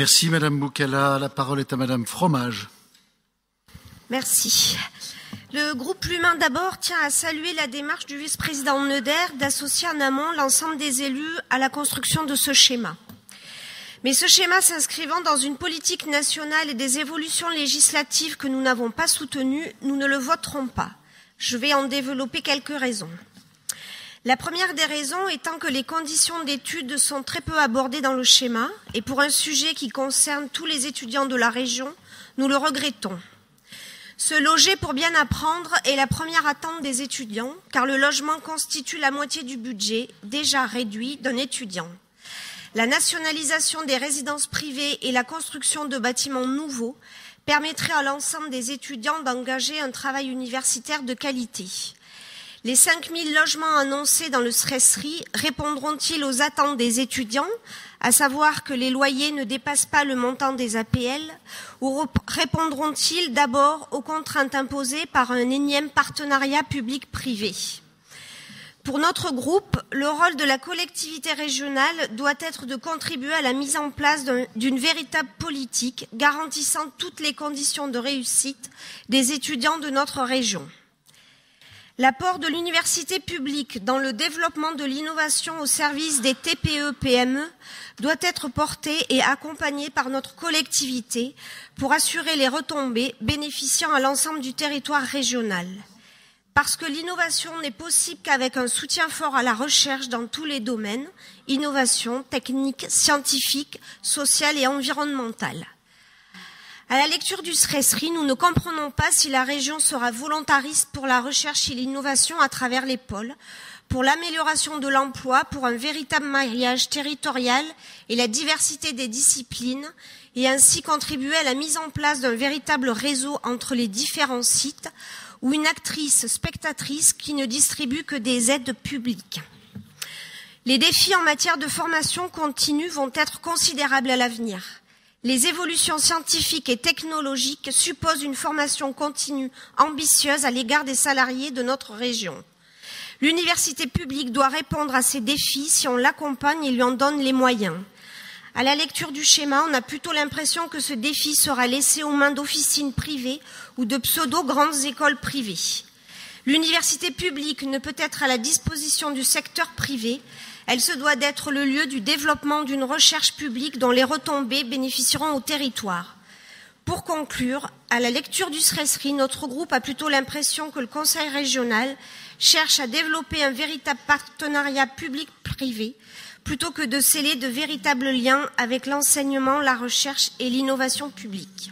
Merci Madame Boukala. La parole est à Madame Fromage. Merci. Le groupe L'Humain d'abord tient à saluer la démarche du vice-président Neuder d'associer en amont l'ensemble des élus à la construction de ce schéma. Mais ce schéma s'inscrivant dans une politique nationale et des évolutions législatives que nous n'avons pas soutenues, nous ne le voterons pas. Je vais en développer quelques raisons. La première des raisons étant que les conditions d'études sont très peu abordées dans le schéma, et pour un sujet qui concerne tous les étudiants de la région, nous le regrettons. Se loger pour bien apprendre est la première attente des étudiants, car le logement constitue la moitié du budget, déjà réduit, d'un étudiant. La nationalisation des résidences privées et la construction de bâtiments nouveaux permettraient à l'ensemble des étudiants d'engager un travail universitaire de qualité. Les 5000 logements annoncés dans le Sresri répondront-ils aux attentes des étudiants, à savoir que les loyers ne dépassent pas le montant des APL, ou répondront-ils d'abord aux contraintes imposées par un énième partenariat public-privé ? Pour notre groupe, le rôle de la collectivité régionale doit être de contribuer à la mise en place d'une véritable politique garantissant toutes les conditions de réussite des étudiants de notre région. L'apport de l'université publique dans le développement de l'innovation au service des TPE-PME doit être porté et accompagné par notre collectivité pour assurer les retombées bénéficiant à l'ensemble du territoire régional. Parce que l'innovation n'est possible qu'avec un soutien fort à la recherche dans tous les domaines, innovation, technique, scientifique, sociale et environnementale. À la lecture du Sresri, nous ne comprenons pas si la région sera volontariste pour la recherche et l'innovation à travers les pôles, pour l'amélioration de l'emploi, pour un véritable maillage territorial et la diversité des disciplines, et ainsi contribuer à la mise en place d'un véritable réseau entre les différents sites, ou une actrice spectatrice qui ne distribue que des aides publiques. Les défis en matière de formation continue vont être considérables à l'avenir. Les évolutions scientifiques et technologiques supposent une formation continue ambitieuse à l'égard des salariés de notre région. L'université publique doit répondre à ces défis si on l'accompagne et lui en donne les moyens. À la lecture du schéma, on a plutôt l'impression que ce défi sera laissé aux mains d'officines privées ou de pseudo-grandes écoles privées. L'université publique ne peut être à la disposition du secteur privé. Elle se doit d'être le lieu du développement d'une recherche publique dont les retombées bénéficieront au territoire. Pour conclure, à la lecture du Sresri, notre groupe a plutôt l'impression que le Conseil régional cherche à développer un véritable partenariat public-privé plutôt que de sceller de véritables liens avec l'enseignement, la recherche et l'innovation publique.